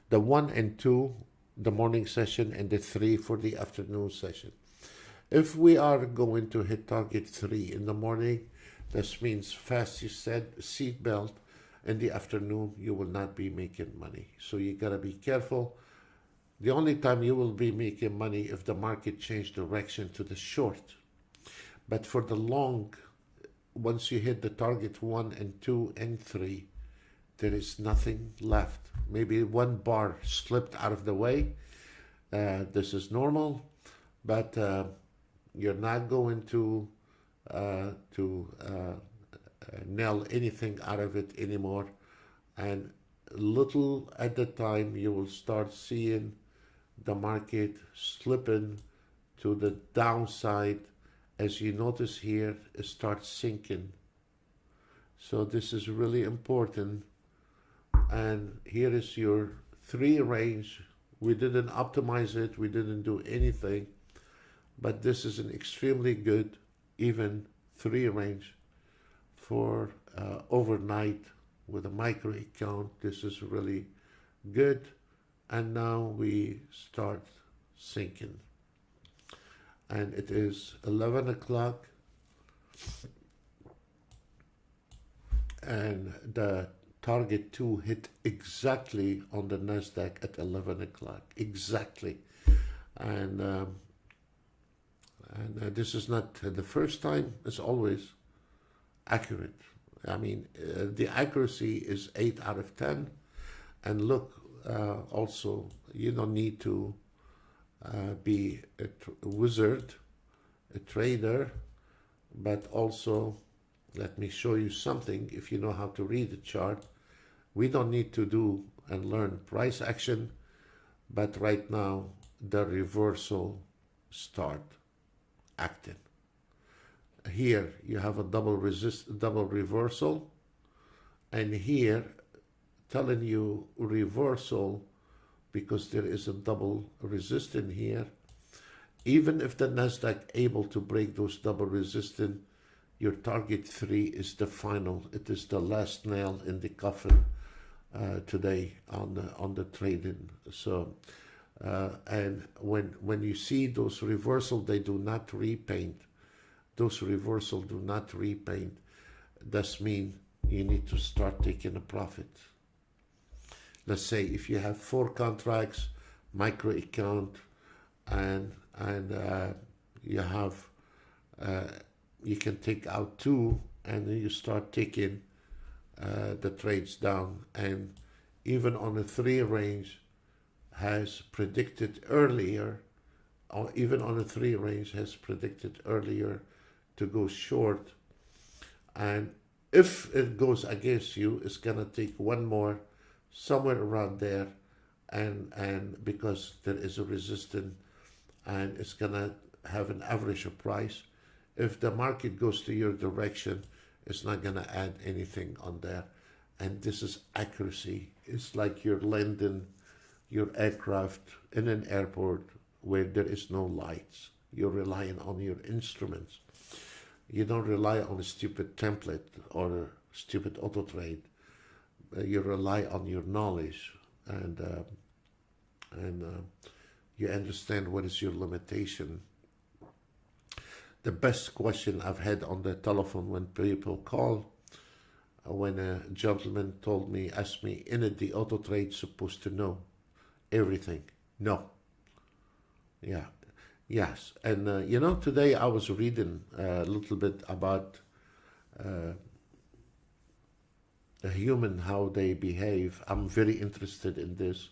Speaker 1: The 1 and 2, the morning session, and the 3 for the afternoon session. If we are going to hit target 3 in the morning, This means fast you said seat belt. In the afternoon, you will not be making money. So you gotta be careful. The only time you will be making money if the market change direction to the short. But for the long, once you hit the target 1 and 2 and 3, there is nothing left. Maybe one bar slipped out of the way. This is normal, but you're not going to nail anything out of it anymore. And little at the time, you will start seeing the market slipping to the downside. As you notice here, it starts sinking. So this is really important. And here is your 3 range. We didn't optimize it. We didn't do anything. But this is an extremely good, even 3 range for overnight with a micro account. This is really good. And now we start sinking. And it is 11 o'clock. And the target 2 hit exactly on the NASDAQ at 11 o'clock. Exactly. And this is not the first time. It's always accurate. I mean, the accuracy is 8 out of 10. And look, also, you don't need to be a wizard, a trader, but also, let me show you something. If you know how to read the chart, we don't need to do and learn price action, but right now, the reversal start acting. Here you have a double reversal, and here telling you reversal because there is a double resistance here. Even if the NASDAQ able to break those double resistance, your target 3 is the final. It is the last nail in the coffin today on the trading. So and when you see those reversal, they do not repaint. Those reversal do not repaint. That means you need to start taking a profit. Let's say if you have 4 contracts, micro account, and you have you can take out 2, and then you start taking the trades down. And even on a 3 range has predicted earlier, or even on a 3 range has predicted earlier to go short. And if it goes against you, it's gonna take one more somewhere around there, and because there is a resistance, and it's gonna have an average of price. If the market goes to your direction, it's not gonna add anything on there. And this is accuracy. It's like you're landing your aircraft in an airport where there is no lights. You're relying on your instruments. You don't rely on a stupid template or a stupid auto trade. You rely on your knowledge, and you understand what is your limitation. The best question I've had on the telephone when people call, when a gentleman asked me, isn't the auto trade supposed to know everything? No. Yeah. Yes. And you know, today I was reading a little bit about a human, how they behave. I'm very interested in this,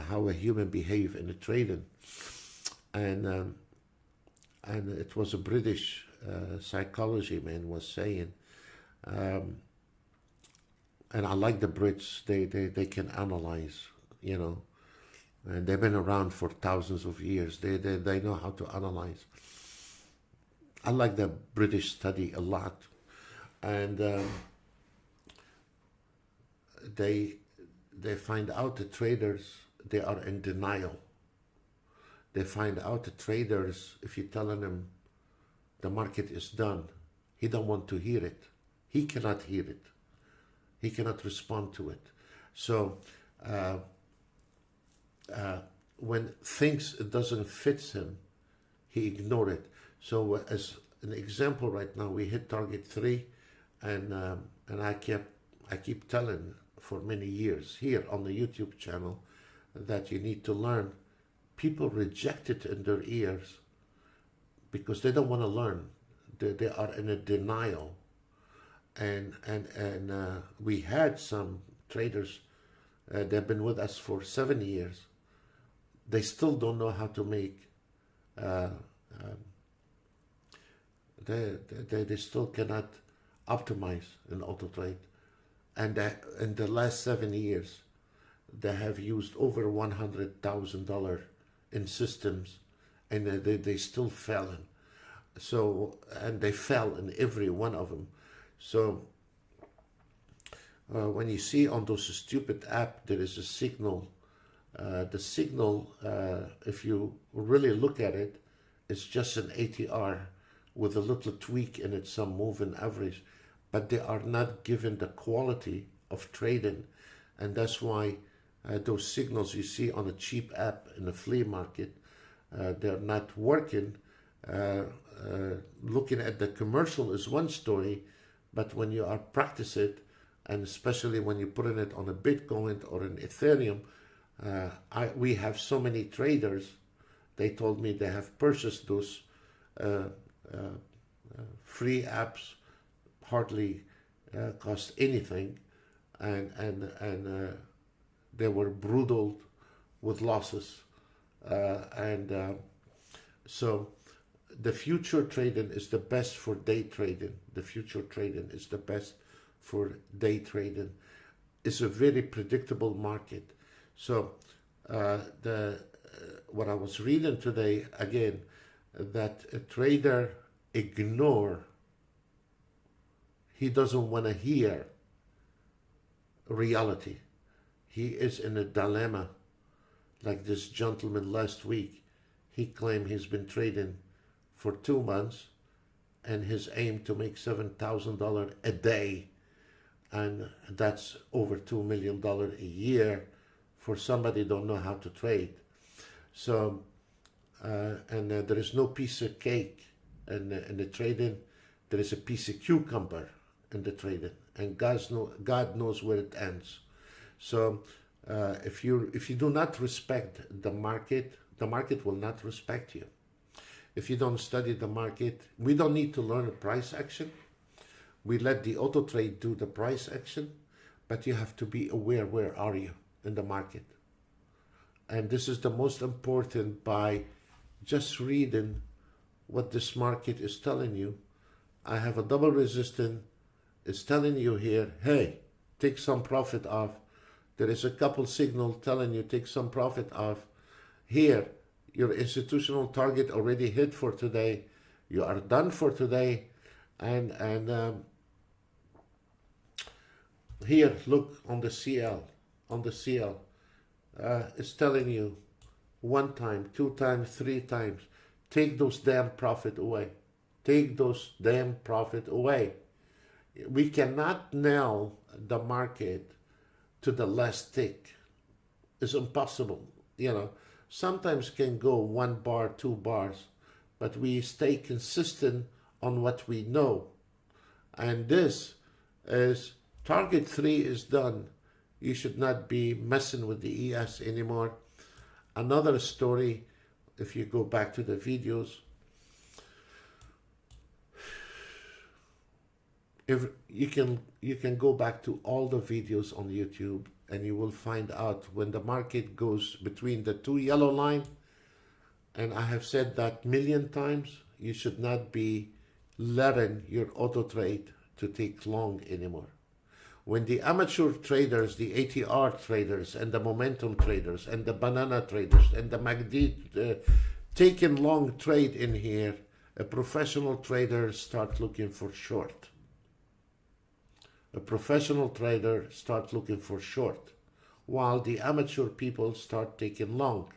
Speaker 1: how a human behave in the trading. And it was a British psychology man was saying, and I like the Brits, they can analyze, you know, and they've been around for thousands of years. They know how to analyze. I like the British study a lot. And they find out the traders, they are in denial. They find out the traders, if you're telling them the market is done, he don't want to hear it. He cannot hear it. He cannot respond to it. So when things doesn't fit him, he ignore it. So as an example right now, we hit target 3, and I keep telling for many years here on the YouTube channel that you need to learn. People reject it in their ears because they don't want to learn. They are in a denial. And we had some traders that have been with us for 7 years. They still don't know how to make. They still cannot optimize in auto trade. And in the last 7 years, they have used over $100,000 in systems, and they still fell in. So, and they fell in every one of them. So when you see on those stupid app, there is a signal. The signal, if you really look at it, is just an ATR with a little tweak in it, some moving average, but they are not given the quality of trading. And that's why those signals you see on a cheap app in the flea market, they're not working. Looking at the commercial is one story, but when you are practice it, and especially when you're putting it on a Bitcoin or an Ethereum, we have so many traders, they told me they have purchased those free apps, hardly cost anything, and they were brutal with losses. So the future trading is the best for day trading. The future trading is the best for day trading. It's a very predictable market. So what I was reading today, again, that a trader ignore, he doesn't want to hear reality. He is in a dilemma. Like this gentleman last week, he claimed he's been trading for 2 months and his aim to make $7,000 a day, and that's over $2 million a year for somebody who don't know how to trade. So there is no piece of cake in the trading. There is a piece of cucumber in the trading, and God knows where it ends. So if you do not respect the market will not respect you. If you don't study the market, we don't need to learn a price action. We let the auto trade do the price action, but you have to be aware, where are you in the market? And this is the most important, by just reading what this market is telling you. I have a double resistance. It's telling you here, hey, take some profit off. There is a couple signal telling you take some profit off. Here, your institutional target already hit for today. You are done for today. And here, look on the CL. On the CL, it's telling you 1 time, 2 times, 3 times. Take those damn profit away. Take those damn profit away. We cannot nail the market to the last tick. It's impossible. You know, sometimes can go 1 bar, 2 bars, but we stay consistent on what we know. And this is target 3 is done. You should not be messing with the ES anymore. Another story, if you go back to the videos, if you can go back to all the videos on YouTube, and you will find out when the market goes between the 2 yellow line, and I have said that million times, you should not be letting your auto trade to take long anymore. When the amateur traders, the ATR traders, and the momentum traders, and the banana traders, and the MACD taking long trade in here, a professional trader start looking for short. A professional trader start looking for short, while the amateur people start taking long.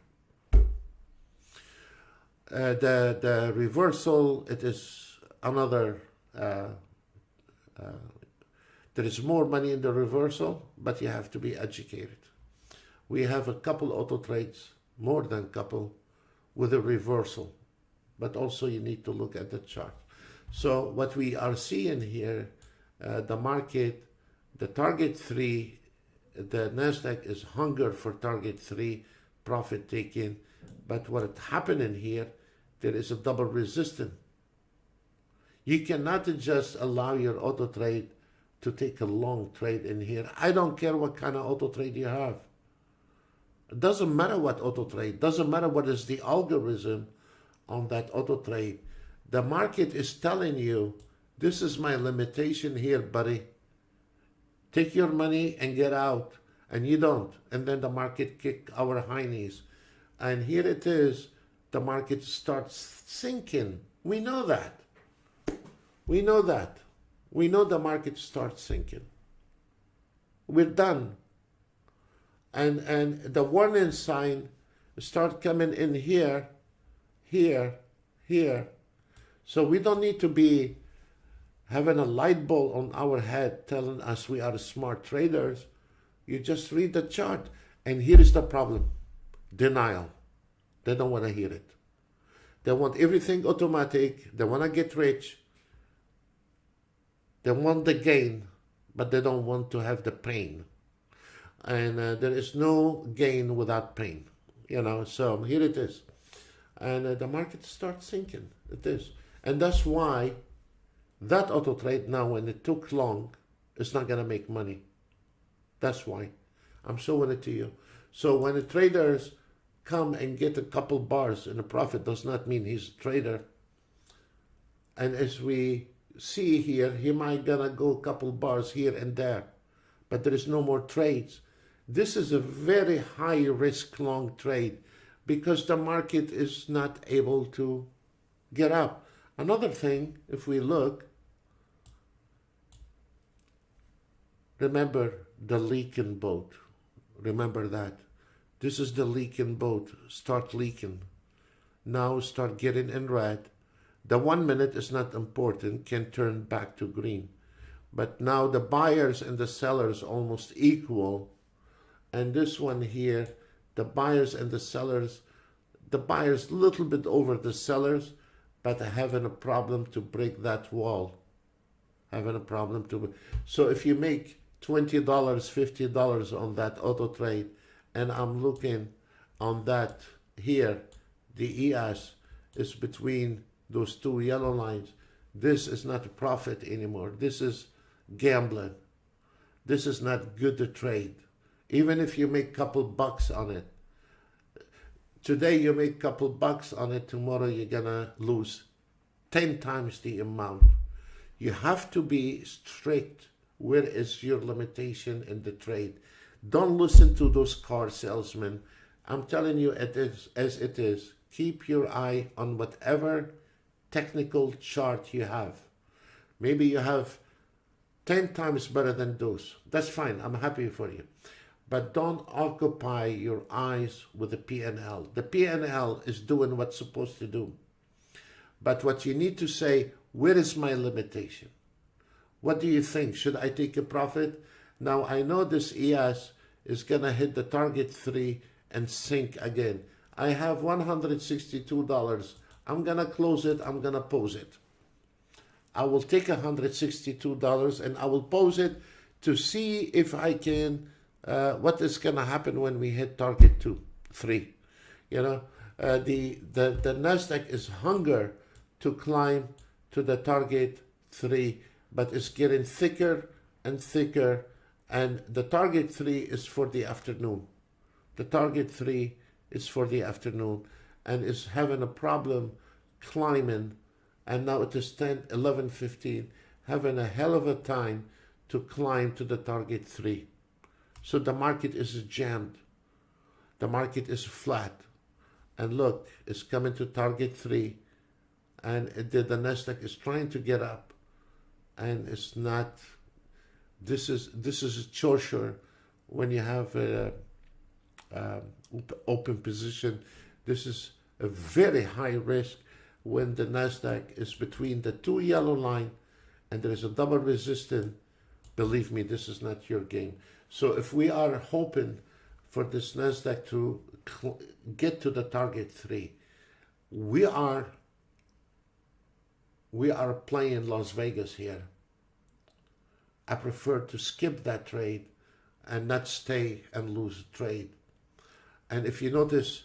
Speaker 1: The reversal, it is another, there is more money in the reversal, but you have to be educated. We have a couple auto trades, more than couple, with a reversal, but also you need to look at the chart. So what we are seeing here, the market, the target 3, the Nasdaq is hunger for target 3, profit taking. But what happening here, there is a double resistance. You cannot just allow your auto trade to take a long trade in here. I don't care what kind of auto trade you have. It doesn't matter what auto trade, doesn't matter what is the algorithm on that auto trade. The market is telling you, this is my limitation here, buddy. Take your money and get out. And you don't. And then the market kick our high knees. And here it is, the market starts sinking. We know that. We know that. We know the market starts sinking. We're done. And the warning sign start coming in here, here, here. So we don't need to be having a light bulb on our head telling us we are smart traders. You just read the chart. And here is the problem. Denial. They don't want to hear it. They want everything automatic. They want to get rich. They want the gain, but they don't want to have the pain. And there is no gain without pain. You know, so here it is. And the market starts sinking. It is. And that's why that auto trade now, when it took long, it's not going to make money. That's why. I'm showing it to you. So when the traders come and get a couple bars in a profit, does not mean he's a trader. And as we see here, he might gonna go a couple bars here and there, but there is no more trades. This is a very high risk long trade because the market is not able to get up. Another thing, if we look, remember the leaking boat. Remember that. This is the leaking boat. Start leaking. Now start getting in red. The 1 minute is not important, can turn back to green. But now the buyers and the sellers almost equal. And this one here, the buyers and the sellers, the buyers a little bit over the sellers, but having a problem to break that wall. Having a problem to... So if you make $20, $50 on that auto trade, and I'm looking on that here, the ES is between those two yellow lines. This is not a profit anymore. This is gambling. This is not good to trade. Even if you make a couple bucks on it. Today you make a couple bucks on it, tomorrow you're gonna lose 10 times the amount. You have to be strict. Where is your limitation in the trade? Don't listen to those car salesmen. I'm telling you it is as it is. Keep your eye on whatever technical chart you have. Maybe you have 10 times better than those. That's fine. I'm happy for you. But don't occupy your eyes with the P&L. The P&L is doing what's supposed to do. But what you need to say, where is my limitation? What do you think? Should I take a profit? Now, I know this ES is going to hit the target 3 and sink again. I have $162. I'm going to close it. I'm going to pose it. I will take $162 and I will pose it to see if I can, what is going to happen when we hit target 3. You know, the NASDAQ is hunger to climb to the target 3, but it's getting thicker and thicker. And the target 3 is for the afternoon. The target 3 is for the afternoon and is having a problem climbing. And now it is 10, 11, 15, having a hell of a time to climb to the target 3. So the market is jammed. The market is flat. And look, it's coming to target 3. And the NASDAQ is trying to get up. And it's not... This is a torture when you have a open position. This is a very high risk when the NASDAQ is between the two yellow line and there is a double resistance. Believe me, this is not your game. So if we are hoping for this NASDAQ to get to the target 3, we are we are playing Las Vegas here. I prefer to skip that trade and not stay and lose a trade. And if you notice,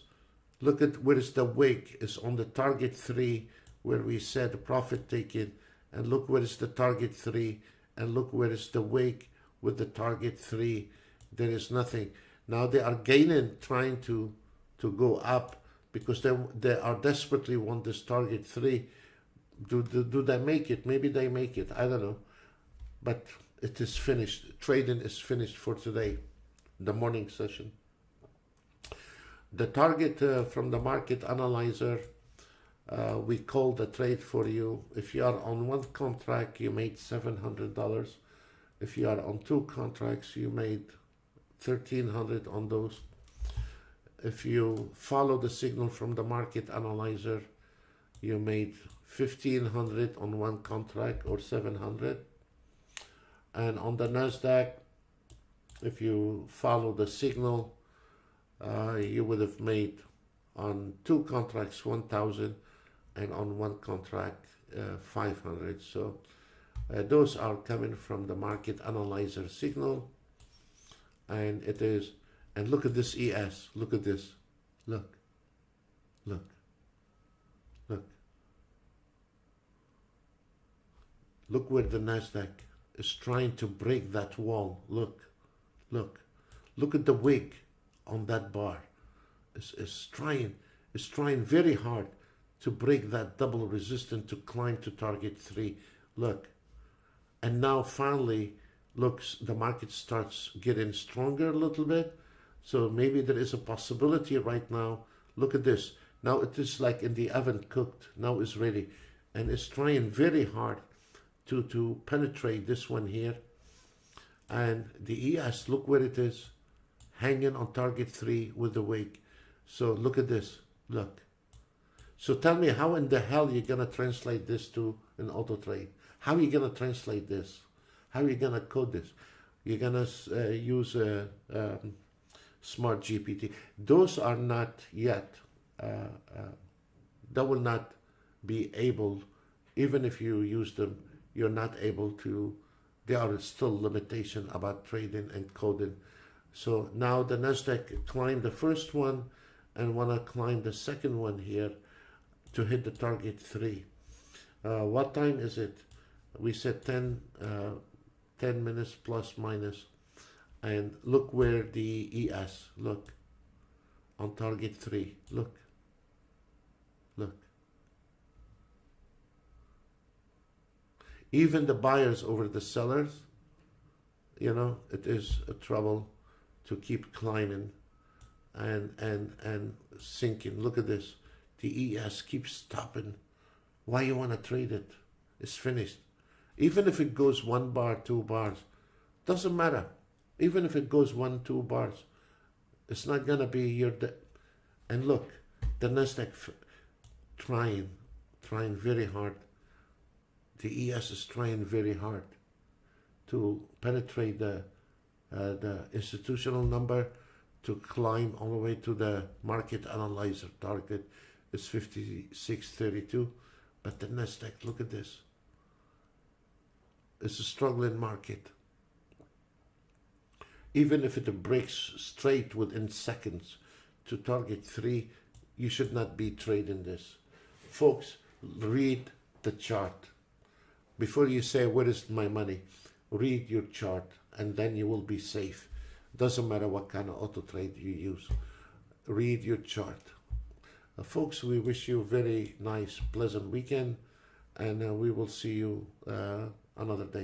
Speaker 1: look at where is the wick is on the target 3 where we said profit taking, and look where is the target 3, and look where is the wick with the target 3. There is nothing. Now they are gaining, trying to go up because they are desperately want this target 3. Do they make it? Maybe they make it. I don't know. But it is finished. Trading is finished for today, the morning session. The target from the market analyzer, we called the trade for you. If you are on one contract, you made $700. If you are on 2 contracts, you made $1,300 on those. If you follow the signal from the market analyzer, you made $1,500 on one contract or $700. And on the NASDAQ, if you follow the signal, you would have made on 2 contracts $1,000 and on one contract $500. So those are coming from the market analyzer signal, and it is. And look at this ES. Look at this. Look. Look. Look. Look where the NASDAQ is trying to break that wall. Look. Look. Look at the wick on that bar. It's trying very hard to break that double resistance to climb to target 3. Look. And now finally, looks, the market starts getting stronger a little bit. So maybe there is a possibility right now. Look at this. Now it is like in the oven cooked. Now it's ready. And it's trying very hard to penetrate this one here. And the ES, look where it is. Hanging on target 3 with the wick. So look at this. Look. So tell me, how in the hell you're going to translate this to an auto trade? How are you going to translate this? How are you going to code this? You're going to use a smart GPT. Those are not yet, they will not be able, even if you use them, you're not able to, there are still limitations about trading and coding. So now the NASDAQ climbed the first one and want to climb the second one here to hit the target 3. What time is it? We said 10 minutes plus minus. And look where the ES, look, on target 3, look, look. Even the buyers over the sellers, you know, it is a trouble to keep climbing and sinking. Look at this. The ES keeps stopping. Why you want to trade it? It's finished. Even if it goes 1 bar, 2 bars, doesn't matter. Even if it goes 1, 2 bars, it's not going to be your... And look, the NASDAQ trying very hard. The ES is trying very hard to penetrate the institutional number, to climb all the way to the market analyzer target. It's 56.32. But the NASDAQ, look at this. It's a struggling market. Even if it breaks straight within seconds to target 3, you should not be trading this. Folks, read the chart. Before you say, where is my money? Read your chart, and then you will be safe. Doesn't matter what kind of auto trade you use. Read your chart. Folks, we wish you a very nice, pleasant weekend, and we will see you another day.